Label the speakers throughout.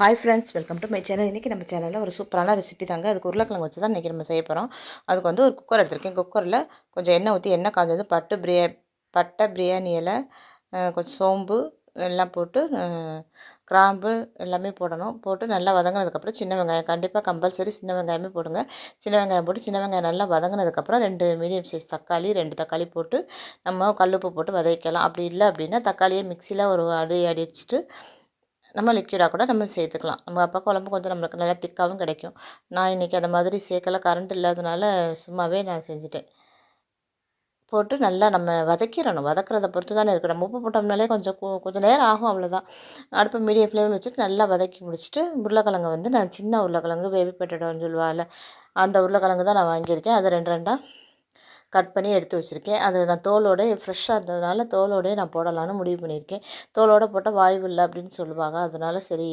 Speaker 1: Hi friends, welcome to my channel. இன்றைக்கி நம்ம சேனலில் ஒரு சூப்பரான ரெசிபி தாங்க. அதுக்கு உருளைக்கிழங்கு வச்சு தான் இன்றைக்கி நம்ம செய்ய போகிறோம். அதுக்கு வந்து ஒரு குக்கர் எடுத்திருக்கேன். குக்கரில் கொஞ்சம் எண்ணெய் ஊற்றி எண்ணெய் காய்ஞ்சது பட்டை, பிரியாணி இலை, கொஞ்சம் சோம்பு எல்லாம் போட்டு, கிராம்பு எல்லாமே போடணும். போட்டு நல்லா வதங்கினதுக்கப்புறம் சின்ன வெங்காயம் கண்டிப்பாக கம்பல்சரி சின்ன வெங்காயமே போடுங்க. சின்ன வெங்காயம் போட்டு சின்ன வெங்காயம் நல்லா வதங்கினதுக்கப்புறம் 2 மீடியம் சைஸ் தக்காளி 2 தக்காளி போட்டு நம்ம கல்லுப்பு போட்டு வதக்கலாம். அப்படி இல்லை அப்படின்னா தக்காளியை மிக்சியில் ஒரு அடிச்சுட்டு நம்ம லிக்விடாக கூட நம்ம சேர்த்துக்கலாம். நம்ம அப்போ குழம்பு கொஞ்சம் நம்மளுக்கு நல்லா திக்காகவும் கிடைக்கும். நான் இன்றைக்கி அந்த மாதிரி சேர்க்கல, கரண்ட் இல்லாதனால சும்மாவே நான் செஞ்சுட்டேன். போட்டு நல்லா நம்ம வதக்கிடணும். வதக்கிறத பொறுத்து தானே இருக்குது. நம்ம உப்பு போட்டோம்னாலே கொஞ்சம் நேரம் ஆகும், அவ்வளோதான். அடுப்பு மீடியம் ஃப்ளேமில் வச்சுட்டு நல்லா வதக்கி முடிச்சுட்டு உருளைக்கிழங்கு வந்து நான் சின்ன உருளைக்கிழங்கு பேபி பொட்டேட்டோன்னு சொல்லுவாள், அந்த உருளைக்கிழங்கு தான் நான் வாங்கியிருக்கேன். அதை 2 2 கட் பண்ணி எடுத்து வச்சுருக்கேன். அது நான் தோலோடு ஃப்ரெஷ்ஷாக இருந்ததுனால தோலோடே நான் போடலான்னு முடிவு பண்ணியிருக்கேன். தோலோடு போட்டால் வாய்வு இல்லை அப்படின்னு சொல்லுவாங்க. அதனால சரி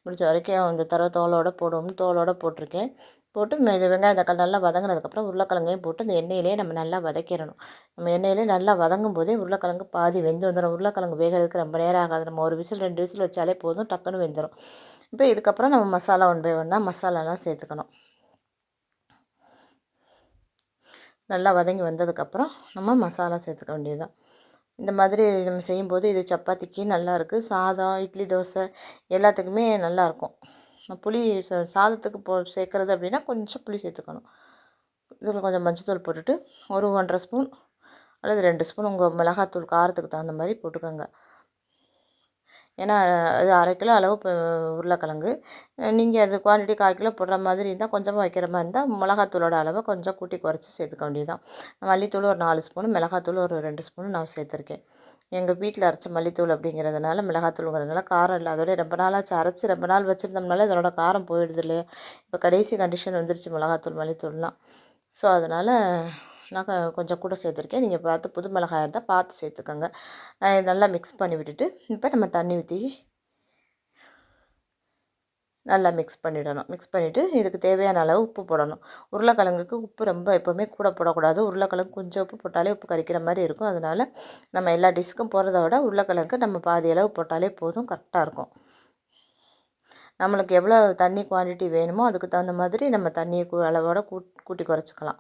Speaker 1: முடிஞ்ச வரைக்கும் இந்த தடவை தோலோடு போடுவோம்னு தோலோடு போட்டிருக்கேன். போட்டு வெங்காயம் தக்காளி நல்லா வதங்கினதுக்கப்புறம் உருளைக்கிழங்கையும் போட்டு இந்த எண்ணெயிலே நம்ம நல்லா வதக்கிடணும். நம்ம எண்ணெயிலே நல்லா வதங்கும் போதே உருளைக்கிழங்கு பாதி வெந்து வந்துடும். உருளைக்கிழங்கு வேகிறதுக்கு ரொம்ப நேரம் ஆகாது. நம்ம ஒரு விசில் 2 விசில் வச்சாலே போதும், டக்குன்னு வெந்துடும். இப்போ இதுக்கப்புறம் நம்ம மசாலா ஒன் பை ஒன்னாக மசாலாலாம் சேர்த்துக்கணும். நல்லா வதங்கி வந்ததுக்கப்புறம் நம்ம மசாலா சேர்த்துக்க வேண்டியதுதான். இந்த மாதிரி நம்ம செய்யும்போது இது சப்பாத்திக்கு நல்லாயிருக்கு. சாதம், இட்லி, தோசை எல்லாத்துக்குமே நல்லாயிருக்கும். புளி சாதத்துக்கு சேர்க்குறது அப்படின்னா கொஞ்சம் புளி சேர்த்துக்கணும். இதில் கொஞ்சம் மஞ்சத்தூள் போட்டுட்டு ஒரு 1 1/2 ஸ்பூன் அல்லது 2 ஸ்பூன் உங்கள் மிளகாத்தூள் காரத்துக்கு தகுந்த மாதிரி போட்டுக்கோங்க. ஏன்னா அது 1/2 கிலோ அளவு உருளைக்கிழங்கு. நீங்கள் அது குவான்டிட்டி 1/4 கிலோ போடுற மாதிரி இருந்தால், கொஞ்சமாக வைக்கிற மாதிரி இருந்தால் மிளகாத்தூளோட அளவை கொஞ்சம் கூட்டி குறைச்சி சேர்த்துக்க வேண்டியதுதான். மல்லித்தூள் ஒரு 4 ஸ்பூனு, மிளகாத்தூள் ஒரு 2 ஸ்பூனு நான் சேர்த்துருக்கேன். எங்கள் வீட்டில் அரைச்ச மல்லித்தூள் அப்படிங்கிறதுனால, மிளகாத்தூளுங்கிறதுனால காரம் இல்லை. அதோடய ரொம்ப நாளாச்சு அரைச்சி ரொம்ப நாள் வச்சுருந்தோம்னாலே அதனோட காரம் போயிடுது இல்லையா. இப்போ கடைசி கண்டிஷன் வந்துருச்சு மிளகாத்தூள் மல்லித்தூள்லாம். ஸோ அதனால் நான் கொஞ்சம் கூட சேர்த்துருக்கேன். நீங்கள் பார்த்து புது மிளகாய் இருந்தால் பார்த்து சேர்த்துக்கோங்க. நல்லா மிக்ஸ் பண்ணி விட்டுட்டு இப்போ நம்ம தண்ணி ஊற்றி நல்லா மிக்ஸ் பண்ணிடணும். மிக்ஸ் பண்ணிவிட்டு இதுக்கு தேவையான அளவு உப்பு போடணும். உருளைக்கிழங்குக்கு உப்பு ரொம்ப எப்போவுமே கூட போடக்கூடாது. உருளைக்கிழங்கு கொஞ்சம் உப்பு போட்டாலே உப்பு கரிக்கிற மாதிரி இருக்கும். அதனால் நம்ம எல்லா டிஷ்ஷுக்கும் போடுறத விட உருளைக்கிழங்கு நம்ம பாதி அளவு போட்டாலே போதும், கரெக்டாக இருக்கும். நம்மளுக்கு எவ்வளோ தண்ணி குவான்டிட்டி வேணுமோ அதுக்கு தகுந்த மாதிரி நம்ம தண்ணியை அளவோட கூட்டி குறைச்சிக்கலாம்.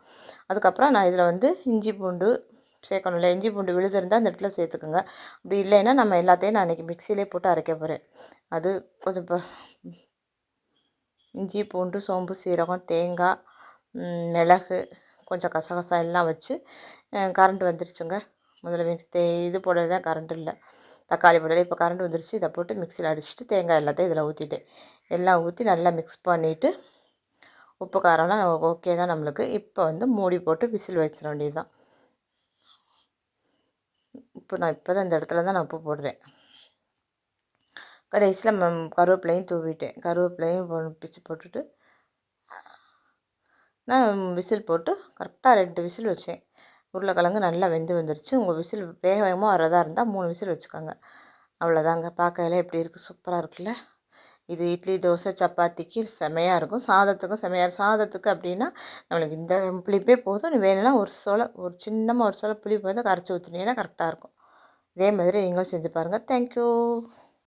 Speaker 1: அதுக்கப்புறம் நான் இதில் வந்து இஞ்சி பூண்டு சேர்க்கணும். இல்லை இஞ்சி பூண்டு விழுது இருந்தால் அந்த இடத்துல சேர்த்துக்குங்க. அப்படி இல்லைன்னா நம்ம எல்லாத்தையும் நான் இன்றைக்கி மிக்சியிலே போட்டு அரைக்க போகிறேன். அது கொஞ்சம் இஞ்சி பூண்டு சோம்பு சீரகம் தேங்காய் மிளகு கொஞ்சம் கசகசா எல்லாம் வச்சு கரண்ட் வந்துருச்சுங்க. முதல்ல இது போடுறது தான் கரண்ட் இல்லை, தக்காளி போடலை. இப்போ கரண்ட் வந்துருச்சு. இதை போட்டு மிக்சியில் அடிச்சுட்டு தேங்காய் எல்லாத்தையும் இதில் ஊற்றிட்டேன். எல்லாம் ஊற்றி நல்லா மிக்ஸ் பண்ணிவிட்டு உப்பு காரம்லாம் ஓகே தான் நம்மளுக்கு. இப்போ வந்து மூடி போட்டு விசில் வச்சிட வேண்டியது தான். உப்பு நான் இப்போ தான் இந்த இடத்துல தான் நான் உப்பு போடுறேன். கடைசியில் கருவேப்பிலையும் தூவிட்டேன். கருவேப்பிலையும் பிச்சு போட்டுட்டு நான் விசில் போட்டு கரெக்டாக 2 விசில் வச்சேன். உருளைக்கிழங்கு நல்லா வெந்து வந்துருச்சு. உங்கள் விசில் வேக வேகமாக வரதா இருந்தால் 3 விசில் வச்சுக்கோங்க. அவ்வளோதாங்க. பார்க்கையில எப்படி இருக்குது, சூப்பராக இருக்குல்ல. இது இட்லி, தோசை, சப்பாத்திக்கு செமையாக இருக்கும். சாதத்துக்கும் செமையாக. சாதத்துக்கு அப்படின்னா நம்மளுக்கு இந்த புளிப்பே போதும். வேணும்னா ஒரு சின்னமாக ஒரு சொல புளி வந்து கரைச்சி ஊற்றினீங்கன்னா கரெக்டாக இருக்கும். இதே மாதிரி நீங்களும் செஞ்சு பாருங்கள். தேங்க்யூ.